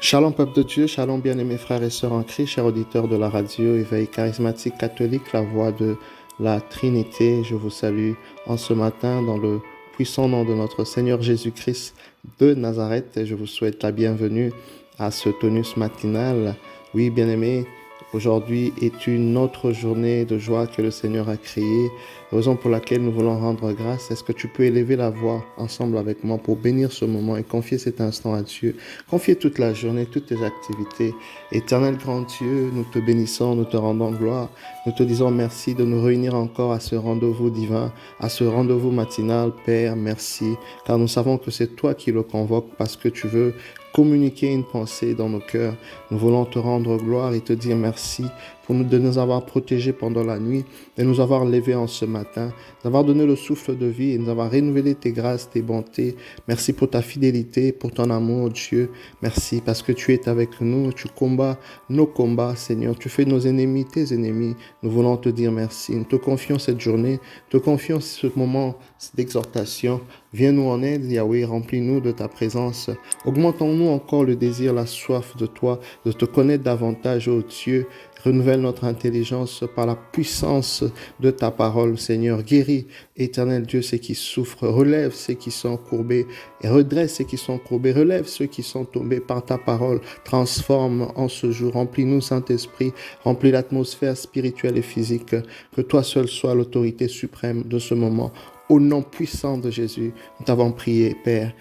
Shalom peuple de Dieu, shalom bien-aimés frères et sœurs en Christ, chers auditeurs de la radio Éveil charismatique catholique, la voix de la Trinité. Je vous salue en ce matin dans le puissant nom de notre Seigneur Jésus-Christ de Nazareth et je vous souhaite la bienvenue à ce tonus matinal. Oui bien-aimés, aujourd'hui est une autre journée de joie que le Seigneur a créée, raison pour laquelle nous voulons rendre grâce. Est-ce que tu peux élever la voix ensemble avec moi pour bénir ce moment et confier cet instant à Dieu? Confier toute la journée, toutes tes activités. Éternel grand Dieu, nous te bénissons, nous te rendons gloire. Nous te disons merci de nous réunir encore à ce rendez-vous divin, à ce rendez-vous matinal. Père, merci, car nous savons que c'est toi qui le convoques parce que tu veux communiquer une pensée dans nos cœurs. Nous voulons te rendre gloire et te dire merci de nous avoir protégés pendant la nuit, de nous avoir levés en ce matin, d'avoir donné le souffle de vie et de nous avoir renouvelé tes grâces, tes bontés. Merci pour ta fidélité, pour ton amour, Dieu. Merci parce que tu es avec nous, tu combats nos combats, Seigneur. Tu fais nos ennemis tes ennemis. Nous voulons te dire merci. Nous te confions cette journée, te confions ce moment d'exhortation. Viens-nous en aide, Yahweh, remplis-nous de ta présence. Augmentons-nous encore le désir, la soif de toi, de te connaître davantage, ô Dieu. Renouvelle notre intelligence par la puissance de ta parole, Seigneur. Guéris, éternel Dieu, ceux qui souffrent. Relève ceux qui sont courbés et redresse ceux qui sont courbés. Relève ceux qui sont tombés par ta parole. Transforme en ce jour. Remplis-nous, Saint-Esprit. Remplis l'atmosphère spirituelle et physique. Que toi seul sois l'autorité suprême de ce moment. Au nom puissant de Jésus, nous t'avons prié, Père.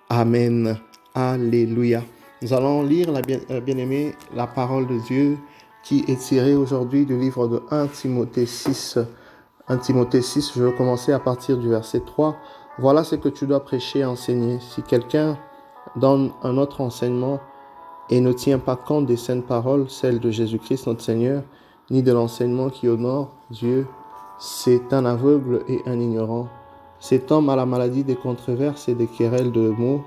Amen. Alléluia. Nous allons lire, bien-aimée, la parole de Dieu qui est tirée aujourd'hui du livre de 1 Timothée 6. 1 Timothée 6, je vais commencer à partir du verset 3. Voilà ce que tu dois prêcher et enseigner. Si quelqu'un donne un autre enseignement et ne tient pas compte des saintes paroles, celles de Jésus-Christ notre Seigneur, ni de l'enseignement qui honore Dieu, c'est un aveugle et un ignorant. Cet homme a la maladie des controverses et des querelles de mots,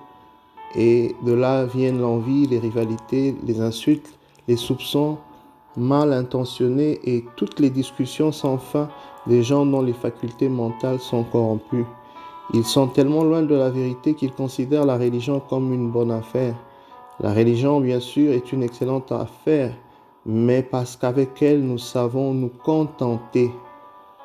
et de là viennent l'envie, les rivalités, les insultes, les soupçons mal intentionnés et toutes les discussions sans fin des gens dont les facultés mentales sont corrompues. Ils sont tellement loin de la vérité qu'ils considèrent la religion comme une bonne affaire. La religion, bien sûr, est une excellente affaire, mais parce qu'avec elle, nous savons nous contenter,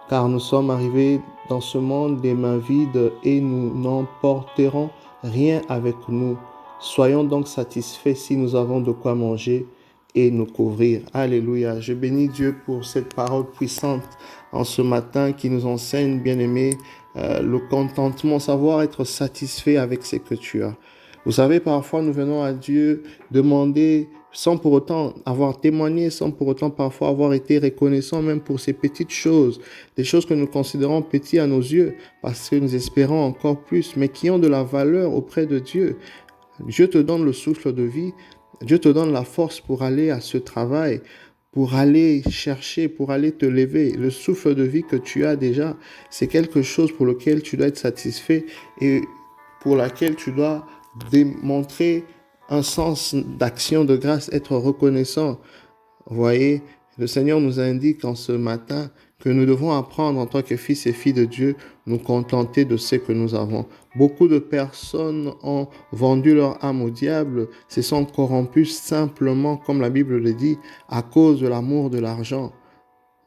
car nous sommes arrivés dans ce monde les mains vides et nous n'emporterons rien avec nous. Soyons donc satisfaits si nous avons de quoi manger et nous couvrir. Alléluia. Je bénis Dieu pour cette parole puissante en ce matin qui nous enseigne, bien-aimés, le contentement, savoir être satisfait avec ce que tu as. Vous savez, parfois nous venons à Dieu demander sans pour autant avoir témoigné, sans pour autant parfois avoir été reconnaissant même pour ces petites choses, des choses que nous considérons petites à nos yeux parce que nous espérons encore plus, mais qui ont de la valeur auprès de Dieu. Dieu te donne le souffle de vie, Dieu te donne la force pour aller à ce travail, pour aller chercher, pour aller te lever. Le souffle de vie que tu as déjà, c'est quelque chose pour lequel tu dois être satisfait et pour laquelle tu dois démontrer un sens d'action de grâce, être reconnaissant. Vous voyez, le Seigneur nous indique en ce matin que nous devons apprendre en tant que fils et filles de Dieu, nous contenter de ce que nous avons. Beaucoup de personnes ont vendu leur âme au diable, se sont corrompus simplement, comme la Bible le dit, à cause de l'amour de l'argent.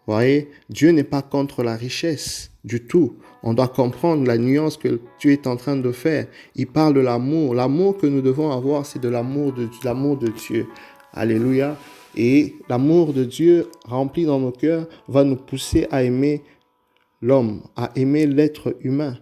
Vous voyez, Dieu n'est pas contre la richesse du tout. On doit comprendre la nuance que Dieu est en train de faire. Il parle de l'amour. L'amour que nous devons avoir, c'est de l'amour de Dieu. Alléluia. Et l'amour de Dieu rempli dans nos cœurs va nous pousser à aimer l'homme, à aimer l'être humain.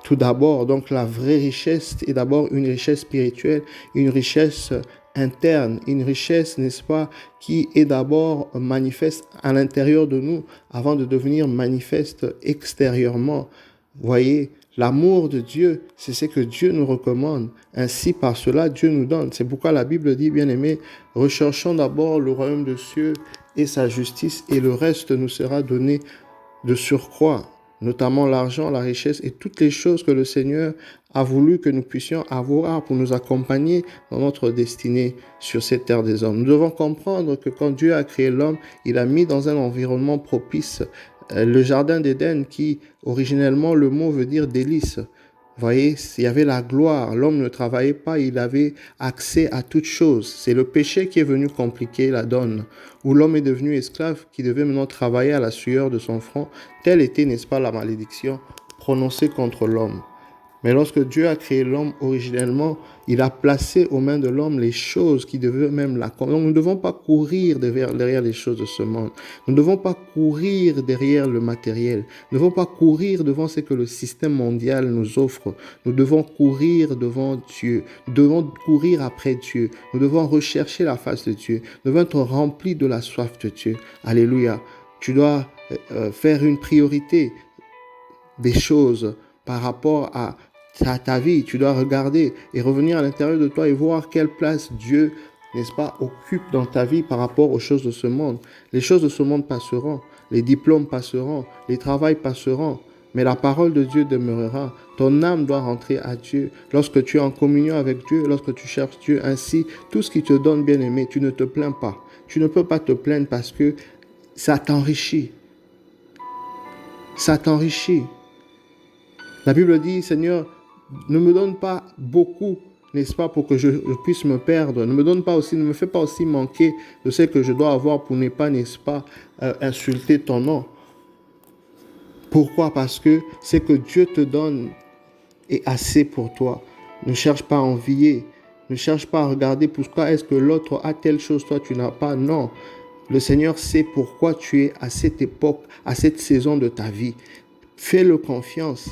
Tout d'abord, donc la vraie richesse est d'abord une richesse spirituelle, une richesse interne, une richesse, n'est-ce pas, qui est d'abord manifeste à l'intérieur de nous avant de devenir manifeste extérieurement. Vous voyez, l'amour de Dieu, c'est ce que Dieu nous recommande. Ainsi, par cela, Dieu nous donne. C'est pourquoi la Bible dit, bien-aimés, recherchons d'abord le royaume de Dieu et sa justice, et le reste nous sera donné de surcroît, notamment l'argent, la richesse et toutes les choses que le Seigneur a voulu que nous puissions avoir pour nous accompagner dans notre destinée sur cette terre des hommes. Nous devons comprendre que quand Dieu a créé l'homme, il a mis dans un environnement propice le jardin d'Éden qui, originellement, le mot veut dire délice. Voyez, il y avait la gloire. L'homme ne travaillait pas, il avait accès à toutes choses. C'est le péché qui est venu compliquer la donne, où l'homme est devenu esclave, qui devait maintenant travailler à la sueur de son front. Telle était, n'est-ce pas, la malédiction prononcée contre l'homme. Mais lorsque Dieu a créé l'homme originellement, il a placé aux mains de l'homme les choses qui devaient même l'accomplir. Donc nous ne devons pas courir derrière les choses de ce monde. Nous ne devons pas courir derrière le matériel. Nous ne devons pas courir devant ce que le système mondial nous offre. Nous devons courir devant Dieu. Nous devons courir après Dieu. Nous devons rechercher la face de Dieu. Nous devons être remplis de la soif de Dieu. Alléluia. Tu dois faire une priorité des choses par rapport à ta vie. Tu dois regarder et revenir à l'intérieur de toi et voir quelle place Dieu, n'est-ce pas, occupe dans ta vie par rapport aux choses de ce monde. Les choses de ce monde passeront, les diplômes passeront, les travails passeront, mais la parole de Dieu demeurera. Ton âme doit rentrer à Dieu. Lorsque tu es en communion avec Dieu, lorsque tu cherches Dieu ainsi, tout ce qui te donne, bien-aimé, tu ne te plains pas. Tu ne peux pas te plaindre parce que ça t'enrichit. Ça t'enrichit. La Bible dit, Seigneur, ne me donne pas beaucoup, n'est-ce pas, pour que je puisse me perdre. Ne me fais pas aussi manquer de ce que je dois avoir pour ne pas, n'est-ce pas, insulter ton nom. Pourquoi? Parce que ce que Dieu te donne est assez pour toi. Ne cherche pas à envier. Ne cherche pas à regarder pourquoi est-ce que l'autre a telle chose, toi tu n'as pas. Non. Le Seigneur sait pourquoi tu es à cette époque, à cette saison de ta vie. Fais-le confiance.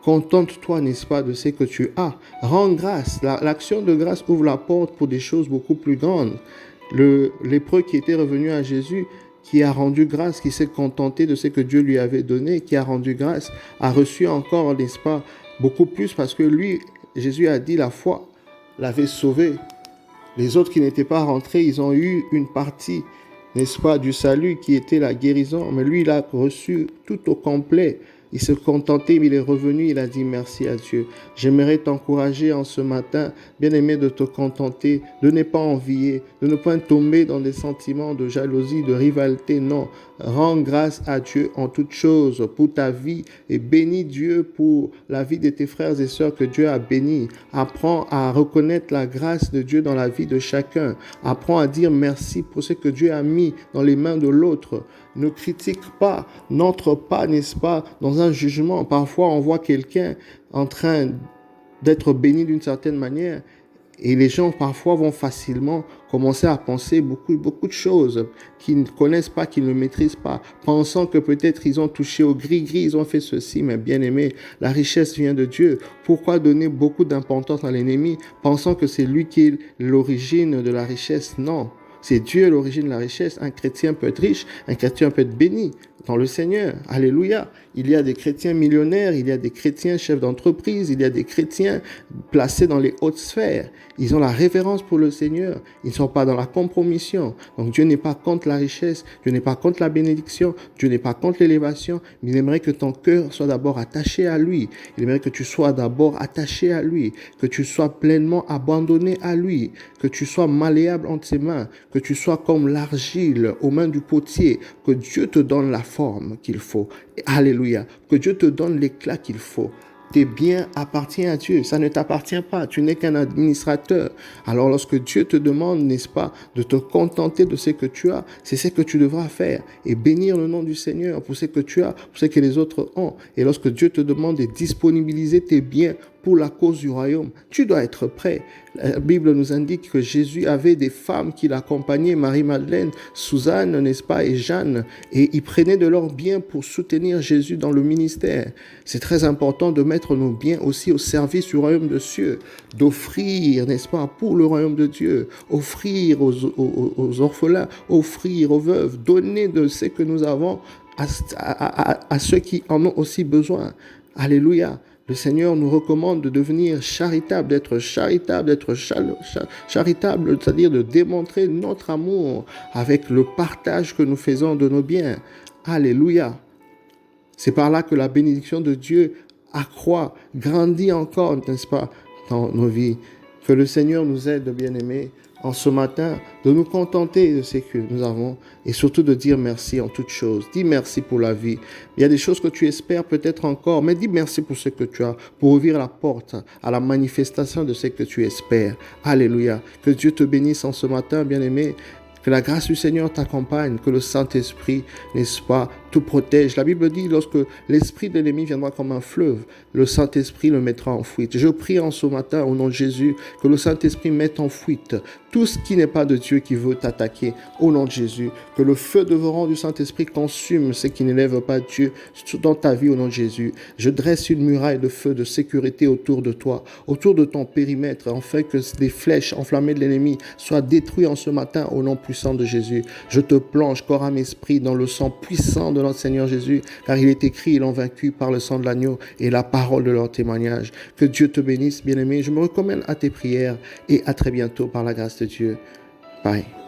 Contente-toi, n'est-ce pas, de ce que tu as. Rends grâce. L'action de grâce ouvre la porte pour des choses beaucoup plus grandes. Le lépreux qui était revenu à Jésus, qui a rendu grâce, qui s'est contenté de ce que Dieu lui avait donné, qui a rendu grâce, a reçu encore, n'est-ce pas, beaucoup plus parce que lui, Jésus a dit la foi l'avait sauvé. Les autres qui n'étaient pas rentrés, ils ont eu une partie, n'est-ce pas, du salut qui était la guérison. Mais lui, il a reçu tout au complet. Il se contentait, mais il est revenu, il a dit merci à Dieu. J'aimerais t'encourager en ce matin, bien-aimé, de te contenter, de ne pas envier, de ne pas tomber dans des sentiments de jalousie, de rivalité. Non, rends grâce à Dieu en toutes choses pour ta vie et bénis Dieu pour la vie de tes frères et sœurs que Dieu a bénis. Apprends à reconnaître la grâce de Dieu dans la vie de chacun. Apprends à dire merci pour ce que Dieu a mis dans les mains de l'autre. Ne critique pas, n'entre pas, n'est-ce pas, dans un jugement. Parfois, on voit quelqu'un en train d'être béni d'une certaine manière et les gens parfois vont facilement commencer à penser beaucoup de choses qu'ils ne connaissent pas, qu'ils ne maîtrisent pas, pensant que peut-être ils ont touché au gris-gris, ils ont fait ceci, mais bien aimé, la richesse vient de Dieu. Pourquoi donner beaucoup d'importance à l'ennemi, pensant que c'est lui qui est l'origine de la richesse? Non. C'est Dieu l'origine de la richesse. Un chrétien peut être riche, un chrétien peut être béni dans le Seigneur. Alléluia. Il y a des chrétiens millionnaires, il y a des chrétiens chefs d'entreprise, il y a des chrétiens placés dans les hautes sphères. Ils ont la révérence pour le Seigneur. Ils ne sont pas dans la compromission. Donc Dieu n'est pas contre la richesse, Dieu n'est pas contre la bénédiction, Dieu n'est pas contre l'élévation, mais il aimerait que ton cœur soit d'abord attaché à lui. Il aimerait que tu sois d'abord attaché à lui, que tu sois pleinement abandonné à lui, que tu sois malléable entre ses mains, que tu sois comme l'argile aux mains du potier, que Dieu te donne la forme qu'il faut. Alléluia. Que Dieu te donne l'éclat qu'il faut. Tes biens appartiennent à Dieu. Ça ne t'appartient pas. Tu n'es qu'un administrateur. Alors lorsque Dieu te demande, n'est-ce pas, de te contenter de ce que tu as, c'est ce que tu devras faire et bénir le nom du Seigneur pour ce que tu as, pour ce que les autres ont. Et lorsque Dieu te demande de disponibiliser tes biens pour la cause du royaume, tu dois être prêt. La Bible nous indique que Jésus avait des femmes qui l'accompagnaient, Marie-Madeleine, Suzanne, n'est-ce pas, et Jeanne, et ils prenaient de leurs biens pour soutenir Jésus dans le ministère. C'est très important de mettre nos biens aussi au service du royaume de cieux, d'offrir, n'est-ce pas, pour le royaume de Dieu, offrir aux orphelins, offrir aux veuves, donner de ce que nous avons à ceux qui en ont aussi besoin. Alléluia. Le Seigneur nous recommande de devenir charitable, d'être charitable, c'est-à-dire de démontrer notre amour avec le partage que nous faisons de nos biens. Alléluia. C'est par là que la bénédiction de Dieu accroît, grandit encore, n'est-ce pas, dans nos vies. Que le Seigneur nous aide, bien-aimés, en ce matin, de nous contenter de ce que nous avons et surtout de dire merci en toutes choses. Dis merci pour la vie. Il y a des choses que tu espères peut-être encore, mais dis merci pour ce que tu as, pour ouvrir la porte à la manifestation de ce que tu espères. Alléluia. Que Dieu te bénisse en ce matin, bien-aimé. Que la grâce du Seigneur t'accompagne, que le Saint-Esprit, n'est-ce pas, te protège. La Bible dit, lorsque l'esprit de l'ennemi viendra comme un fleuve, le Saint-Esprit le mettra en fuite. Je prie en ce matin, au nom de Jésus, que le Saint-Esprit mette en fuite tout ce qui n'est pas de Dieu qui veut t'attaquer, au nom de Jésus. Que le feu dévorant du Saint-Esprit consume ce qui n'élève pas Dieu dans ta vie, au nom de Jésus. Je dresse une muraille de feu, de sécurité autour de toi, autour de ton périmètre, afin que les flèches enflammées de l'ennemi soient détruites en ce matin, au nom puissant de Jésus. Je te plonge, corps, âme, esprit, dans le sang puissant de notre Seigneur Jésus, car il est écrit, ils l'ont vaincu par le sang de l'agneau et la parole de leur témoignage. Que Dieu te bénisse, bien-aimé. Je me recommande à tes prières et à très bientôt par la grâce de Dieu. Bye.